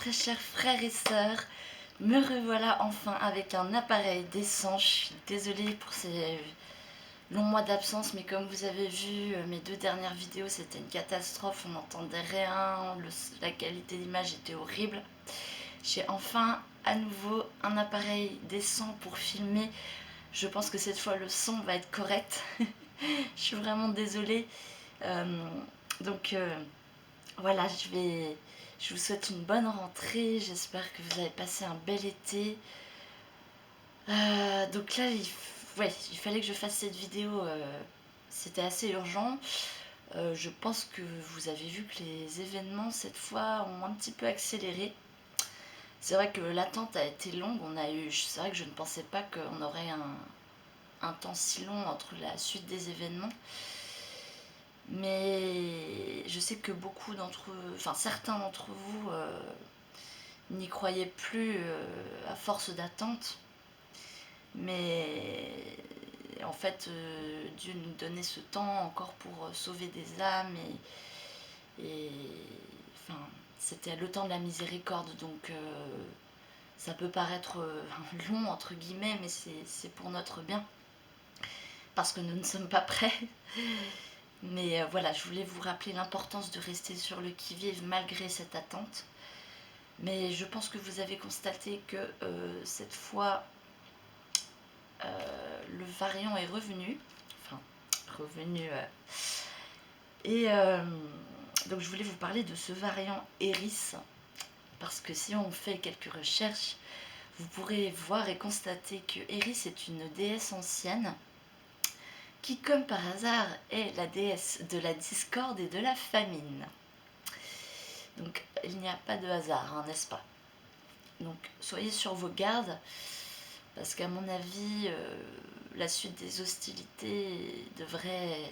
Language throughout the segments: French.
très chers frères et sœurs, me revoilà enfin avec un appareil décent. Je suis désolée pour ces longs mois d'absence, mais comme vous avez vu, mes 2 dernières vidéos c'était une catastrophe, on n'entendait rien, la qualité d'image était horrible. J'ai enfin à nouveau un appareil décent pour filmer. Je pense que cette fois le son va être correct. Je suis vraiment désolée. Donc voilà, je vous souhaite une bonne rentrée. J'espère que vous avez passé un bel été. Donc là, il fallait que je fasse cette vidéo. C'était assez urgent. Je pense que vous avez vu que les événements cette fois ont un petit peu accéléré. C'est vrai que l'attente a été longue. C'est vrai que je ne pensais pas qu'on aurait un temps si long entre la suite des événements. Mais je sais que certains d'entre vous n'y croyaient plus à force d'attente. Mais en fait, Dieu nous donnait ce temps encore pour sauver des âmes et enfin, c'était le temps de la miséricorde. Donc ça peut paraître long entre guillemets, mais c'est pour notre bien parce que nous ne sommes pas prêts. Mais voilà, je voulais vous rappeler l'importance de rester sur le qui-vive malgré cette attente. Mais je pense que vous avez constaté que cette fois, le variant est revenu. Enfin, revenu. Et donc je voulais vous parler de ce variant Eris. Parce que si on fait quelques recherches, vous pourrez voir et constater que Eris est une déesse ancienne qui, comme par hasard, est la déesse de la discorde et de la famine. Donc il n'y a pas de hasard, hein, n'est-ce pas? Donc soyez sur vos gardes, parce qu'à mon avis, la suite des hostilités devrait...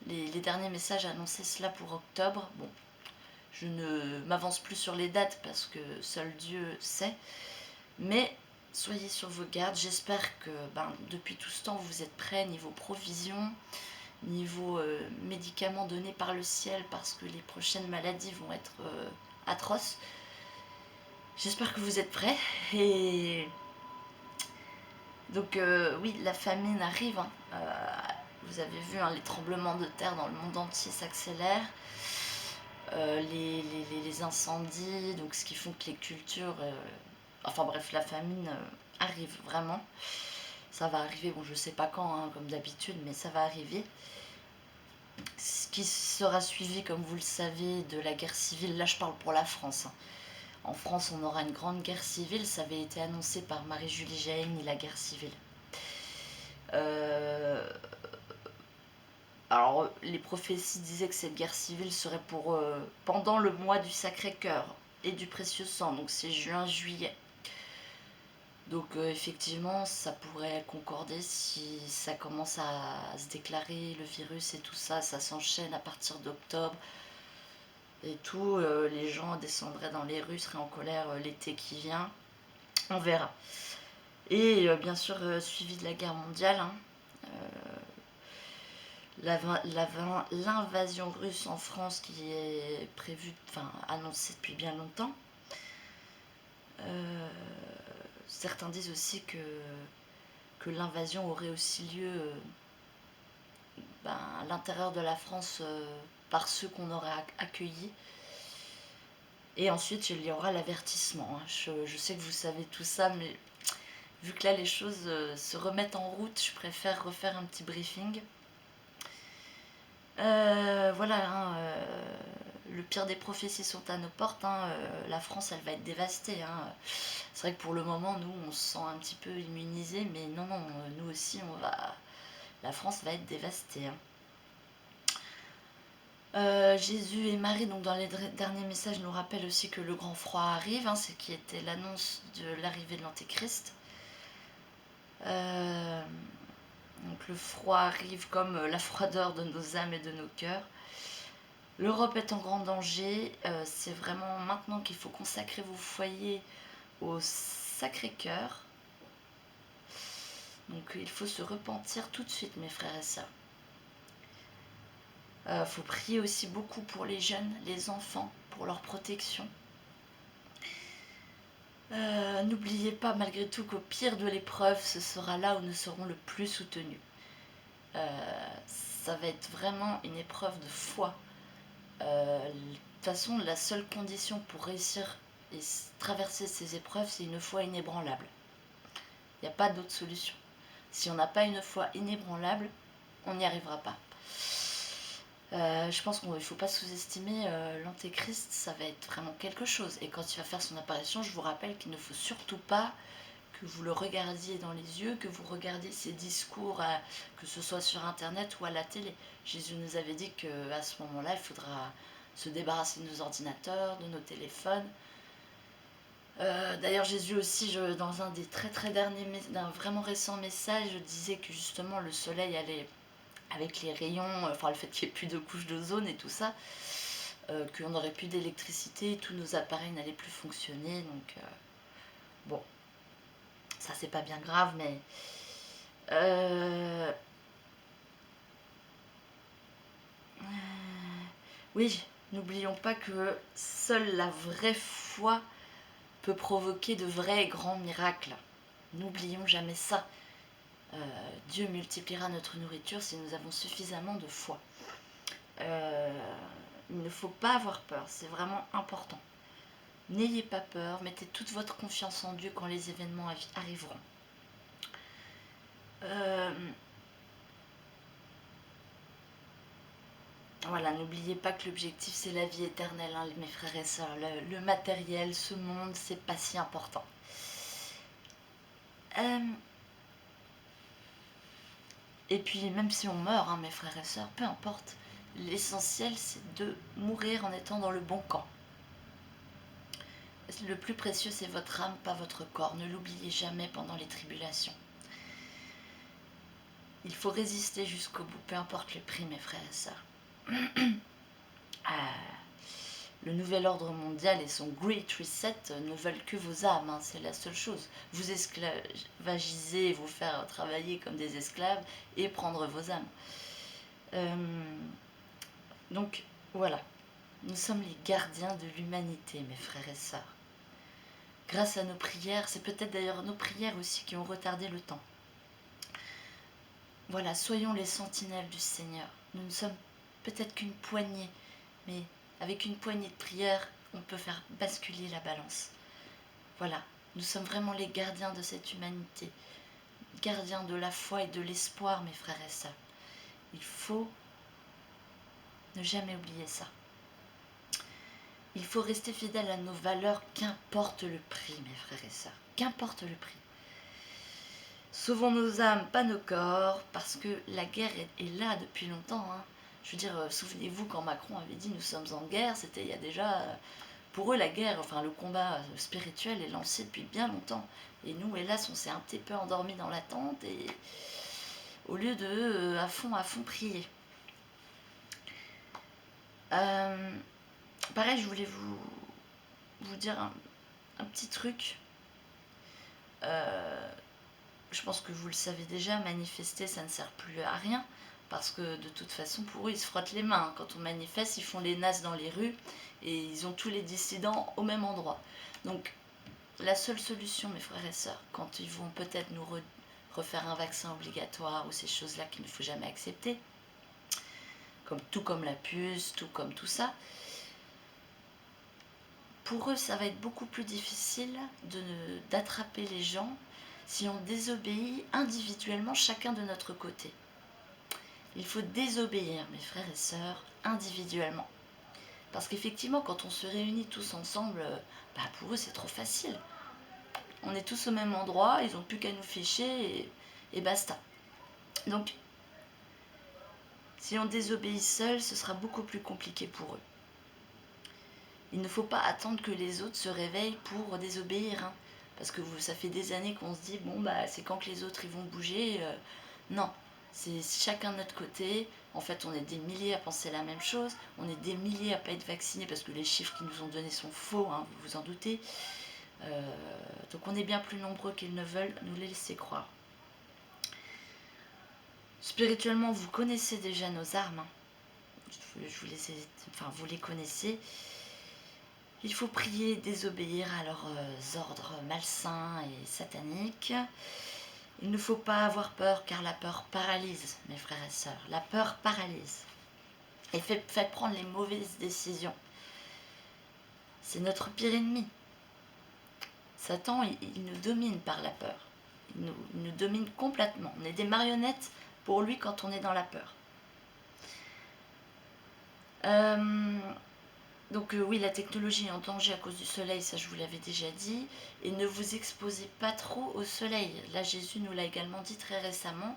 Les derniers messages annonçaient cela pour octobre. Bon, je ne m'avance plus sur les dates parce que seul Dieu sait. Mais soyez sur vos gardes. J'espère que depuis tout ce temps, vous êtes prêts niveau provisions, niveau médicaments donnés par le ciel, parce que les prochaines maladies vont être atroces. J'espère que vous êtes prêts. Et donc oui, la famine arrive. Hein. Vous avez vu, hein, les tremblements de terre dans le monde entier s'accélèrent. Les incendies, donc ce qui font que les cultures... enfin bref, la famine arrive vraiment. Ça va arriver, bon je sais pas quand, hein, comme d'habitude, mais ça va arriver. Ce qui sera suivi, comme vous le savez, de la guerre civile. Là je parle pour la France. Hein. En France, on aura une grande guerre civile. Ça avait été annoncé par Marie-Julie Jahenni, la guerre civile. Alors, les prophéties disaient que cette guerre civile serait pour pendant le mois du Sacré-Cœur et du Précieux Sang, donc c'est juin-juillet. Donc effectivement, ça pourrait concorder si ça commence à se déclarer, le virus et tout ça, ça s'enchaîne à partir d'octobre. Et tout, les gens descendraient dans les rues, seraient en colère l'été qui vient. On verra. Et bien sûr, suivi de la guerre mondiale, hein, l'invasion russe en France qui est prévue, enfin annoncée depuis bien longtemps. Certains disent aussi que l'invasion aurait aussi lieu à l'intérieur de la France par ceux qu'on aurait accueillis. Et ensuite, il y aura l'avertissement. Je sais que vous savez tout ça, mais vu que là, les choses se remettent en route, je préfère refaire un petit briefing. Voilà, hein, le pire des prophéties sont à nos portes. Hein, la France, elle va être dévastée. Hein. C'est vrai que pour le moment, nous, on se sent un petit peu immunisés, mais non, nous aussi, la France va être dévastée. Hein. Jésus et Marie, donc dans les derniers messages, nous rappellent aussi que le grand froid arrive, hein, ce qui était l'annonce de l'arrivée de l'Antéchrist. Donc le froid arrive comme la froideur de nos âmes et de nos cœurs. L'Europe est en grand danger. C'est vraiment maintenant qu'il faut consacrer vos foyers au Sacré-Cœur. Donc il faut se repentir tout de suite, mes frères et sœurs. Faut prier aussi beaucoup pour les jeunes, les enfants, pour leur protection. N'oubliez pas malgré tout qu'au pire de l'épreuve, ce sera là où nous serons le plus soutenus. Ça va être vraiment une épreuve de foi. De toute façon, la seule condition pour réussir et traverser ces épreuves, c'est une foi inébranlable. Il n'y a pas d'autre solution. Si on n'a pas une foi inébranlable, on n'y arrivera pas. Je pense qu'il ne faut pas sous-estimer l'antéchrist, ça va être vraiment quelque chose. Et quand il va faire son apparition, je vous rappelle qu'il ne faut surtout pas que vous le regardiez dans les yeux, que vous regardiez ses discours, que ce soit sur internet ou à la télé. Jésus nous avait dit qu'à ce moment-là, il faudra se débarrasser de nos ordinateurs, de nos téléphones. D'ailleurs, Jésus aussi, dans un des très très derniers, d'un vraiment récent message, je disais que justement le soleil allait, avec les rayons, enfin le fait qu'il n'y ait plus de couche d'ozone et tout ça, qu'on n'aurait plus d'électricité, tous nos appareils n'allaient plus fonctionner, donc bon, ça c'est pas bien grave, mais oui, n'oublions pas que seule la vraie foi peut provoquer de vrais et grands miracles. N'oublions jamais ça. Dieu multipliera notre nourriture si nous avons suffisamment de foi. Il ne faut pas avoir peur, c'est vraiment important. N'ayez pas peur, mettez toute votre confiance en Dieu quand les événements arriveront. Voilà, n'oubliez pas que l'objectif c'est la vie éternelle, hein, mes frères et sœurs. Le matériel, ce monde, c'est pas si important. Et puis même si on meurt, hein, mes frères et sœurs, peu importe. L'essentiel c'est de mourir en étant dans le bon camp. Le plus précieux c'est votre âme, pas votre corps. Ne l'oubliez jamais pendant les tribulations. Il faut résister jusqu'au bout, peu importe le prix, mes frères et sœurs. Le nouvel ordre mondial et son Great Reset ne veulent que vos âmes, hein, c'est la seule chose. Vous esclavagiser, vous faire travailler comme des esclaves et prendre vos âmes. Donc voilà, nous sommes les gardiens de l'humanité, mes frères et sœurs. Grâce à nos prières, c'est peut-être d'ailleurs nos prières aussi qui ont retardé le temps. Voilà, soyons les sentinelles du Seigneur. Nous ne sommes peut-être qu'une poignée, mais avec une poignée de prière, on peut faire basculer la balance. Voilà, nous sommes vraiment les gardiens de cette humanité, gardiens de la foi et de l'espoir, mes frères et sœurs. Il faut ne jamais oublier ça. Il faut rester fidèle à nos valeurs, qu'importe le prix, mes frères et sœurs, qu'importe le prix. Sauvons nos âmes, pas nos corps, parce que la guerre est là depuis longtemps. Hein. Je veux dire, souvenez-vous quand Macron avait dit nous sommes en guerre, c'était il y a déjà... Pour eux, la guerre, enfin le combat spirituel est lancé depuis bien longtemps. Et nous, hélas, on s'est un petit peu endormis dans l'attente et au lieu de à fond prier. Pareil, je voulais vous dire un petit truc. Je pense que vous le savez déjà, manifester, ça ne sert plus à rien. Parce que de toute façon, pour eux, ils se frottent les mains. Quand on manifeste, ils font les nazes dans les rues et ils ont tous les dissidents au même endroit. Donc, la seule solution, mes frères et sœurs, quand ils vont peut-être nous refaire un vaccin obligatoire ou ces choses-là qu'il ne faut jamais accepter, tout comme la puce, tout comme tout ça, pour eux, ça va être beaucoup plus difficile d'attraper les gens si on désobéit individuellement chacun de notre côté. Il faut désobéir, mes frères et sœurs, individuellement. Parce qu'effectivement, quand on se réunit tous ensemble, pour eux, c'est trop facile. On est tous au même endroit, ils n'ont plus qu'à nous ficher et basta. Donc, si on désobéit seul, ce sera beaucoup plus compliqué pour eux. Il ne faut pas attendre que les autres se réveillent pour désobéir. Hein. Parce que ça fait des années qu'on se dit, c'est quand que les autres ils vont bouger. Non, c'est chacun de notre côté. En fait, on est des milliers à penser la même chose. On est des milliers à ne pas être vaccinés parce que les chiffres qu'ils nous ont donnés sont faux, hein, vous vous en doutez. Donc on est bien plus nombreux qu'ils ne veulent nous les laisser croire. Spirituellement, vous connaissez déjà nos armes. Hein. Vous les connaissez. Il faut prier, désobéir à leurs ordres malsains et sataniques. Il ne faut pas avoir peur, car la peur paralyse, mes frères et sœurs. La peur paralyse et fait prendre les mauvaises décisions. C'est notre pire ennemi. Satan, il nous domine par la peur. Il nous domine complètement. On est des marionnettes pour lui quand on est dans la peur. Donc oui, la technologie est en danger à cause du soleil, ça je vous l'avais déjà dit. Et ne vous exposez pas trop au soleil. Là, Jésus nous l'a également dit très récemment.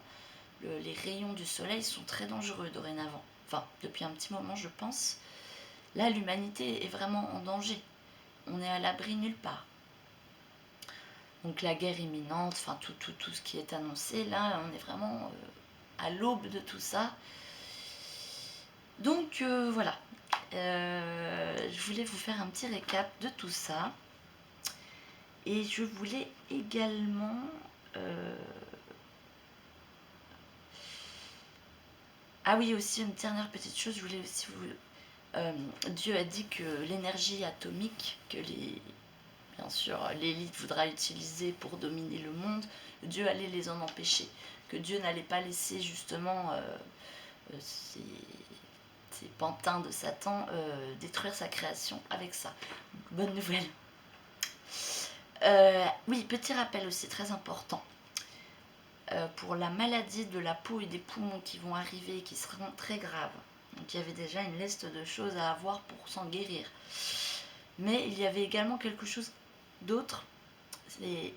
Les rayons du soleil sont très dangereux dorénavant. Enfin, depuis un petit moment, je pense. Là, l'humanité est vraiment en danger. On est à l'abri nulle part. Donc la guerre imminente, enfin tout ce qui est annoncé, là, on est vraiment à l'aube de tout ça. Donc voilà. Je voulais vous faire un petit récap de tout ça. Et je voulais également... Ah oui, aussi une dernière petite chose, je voulais aussi vous... Dieu a dit que l'énergie atomique, que bien sûr l'élite voudra utiliser pour dominer le monde, Dieu allait les en empêcher. Que Dieu n'allait pas laisser justement ces pantins de Satan détruire sa création avec ça. Bonne nouvelle. Oui, petit rappel aussi très important. Pour la maladie de la peau et des poumons qui vont arriver et qui seront très graves. Donc il y avait déjà une liste de choses à avoir pour s'en guérir. Mais il y avait également quelque chose d'autre. Il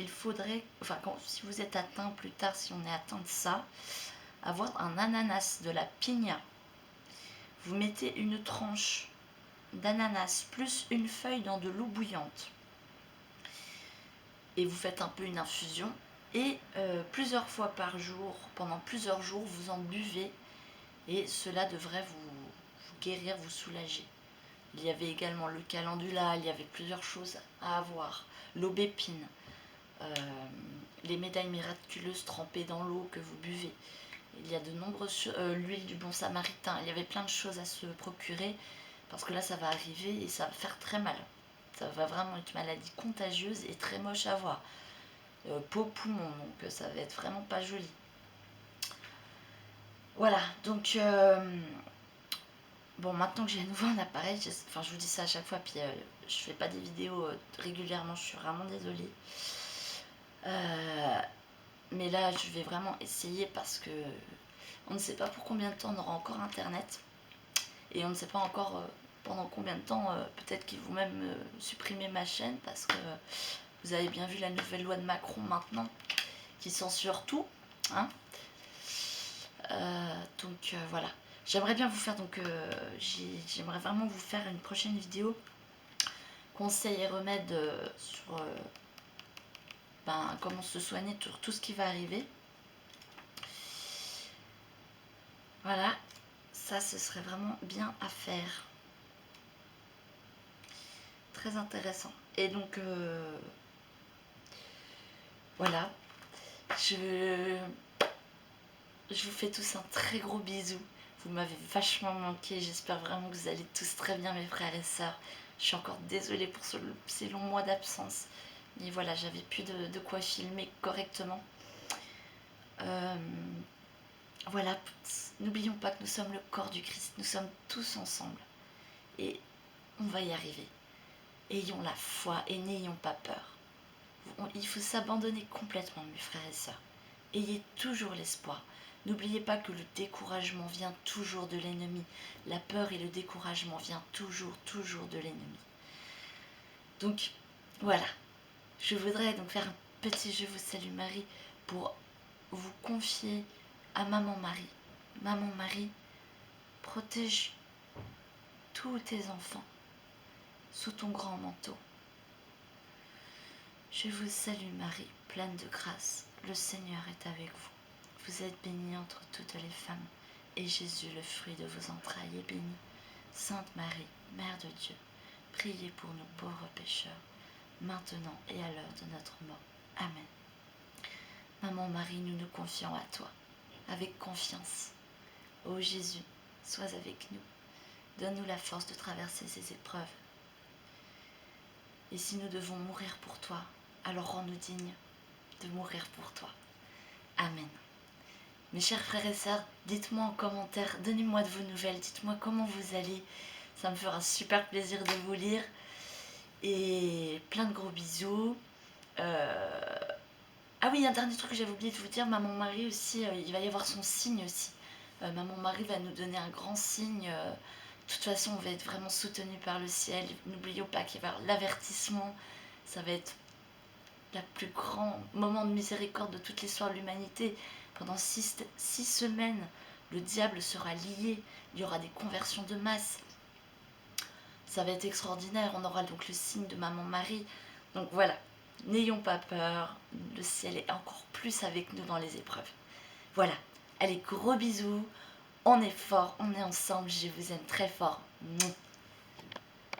faudrait, enfin si vous êtes atteint plus tard, si on est atteint de ça, avoir un ananas, de la piña. Vous mettez une tranche d'ananas plus une feuille dans de l'eau bouillante. Et vous faites un peu une infusion. Et plusieurs fois par jour, pendant plusieurs jours, vous en buvez. Et cela devrait vous guérir, vous soulager. Il y avait également le calendula, il y avait plusieurs choses à avoir. L'aubépine, les médailles miraculeuses trempées dans l'eau que vous buvez. Il y a de nombreuses... l'huile du bon samaritain. Il y avait plein de choses à se procurer. Parce que là, ça va arriver et ça va faire très mal. Ça va vraiment être une maladie contagieuse et très moche à voir. Peau, poumon, donc ça va être vraiment pas joli. Voilà, donc bon, maintenant que j'ai à nouveau un appareil, enfin je vous dis ça à chaque fois, puis je fais pas des vidéos régulièrement, je suis vraiment désolée. Mais là, je vais vraiment essayer parce que on ne sait pas pour combien de temps on aura encore internet. Et on ne sait pas encore pendant combien de temps, peut-être qu'ils vont même supprimer ma chaîne parce que vous avez bien vu la nouvelle loi de Macron maintenant qui censure tout. Hein, donc voilà. J'aimerais bien vous faire, donc j'aimerais vraiment vous faire une prochaine vidéo conseils et remèdes sur comment se soigner sur tout ce qui va arriver. Voilà, ça ce serait vraiment bien à faire. Très intéressant. Et donc voilà, je vous fais tous un très gros bisou. Vous m'avez vachement manqué. J'espère vraiment que vous allez tous très bien, mes frères et sœurs. Je suis encore désolée pour ces longs mois d'absence. Mais voilà, j'avais plus de quoi filmer correctement. Voilà, n'oublions pas que nous sommes le corps du Christ. Nous sommes tous ensemble. Et on va y arriver. Ayons la foi et n'ayons pas peur. Il faut s'abandonner complètement, mes frères et sœurs. Ayez toujours l'espoir. N'oubliez pas que le découragement vient toujours de l'ennemi. La peur et le découragement viennent toujours de l'ennemi. Donc, voilà. Je voudrais donc faire un petit Je vous salue Marie pour vous confier à Maman Marie. Maman Marie, protège tous tes enfants sous ton grand manteau. Je vous salue Marie, pleine de grâce. Le Seigneur est avec vous. Vous êtes bénie entre toutes les femmes, et Jésus, le fruit de vos entrailles, est béni. Sainte Marie, Mère de Dieu, priez pour nous pauvres pécheurs, maintenant et à l'heure de notre mort. Amen. Maman Marie, nous nous confions à toi, avec confiance. Ô Jésus, sois avec nous. Donne-nous la force de traverser ces épreuves. Et si nous devons mourir pour toi, alors rends-nous dignes de mourir pour toi. Amen. Mes chers frères et sœurs, dites-moi en commentaire, donnez-moi de vos nouvelles, dites-moi comment vous allez. Ça me fera super plaisir de vous lire. Et plein de gros bisous. Ah oui, un dernier truc que j'avais oublié de vous dire, Maman Marie aussi, il va y avoir son signe aussi. Maman Marie va nous donner un grand signe. De toute façon, on va être vraiment soutenu par le ciel. N'oublions pas qu'il va y avoir l'avertissement. Ça va être le plus grand moment de miséricorde de toute l'histoire de l'humanité. Pendant 6 semaines, le diable sera lié. Il y aura des conversions de masse. Ça va être extraordinaire. On aura donc le signe de Maman Marie. Donc voilà, n'ayons pas peur. Le ciel est encore plus avec nous dans les épreuves. Voilà. Allez, gros bisous. On est fort, on est ensemble. Je vous aime très fort. Mouah.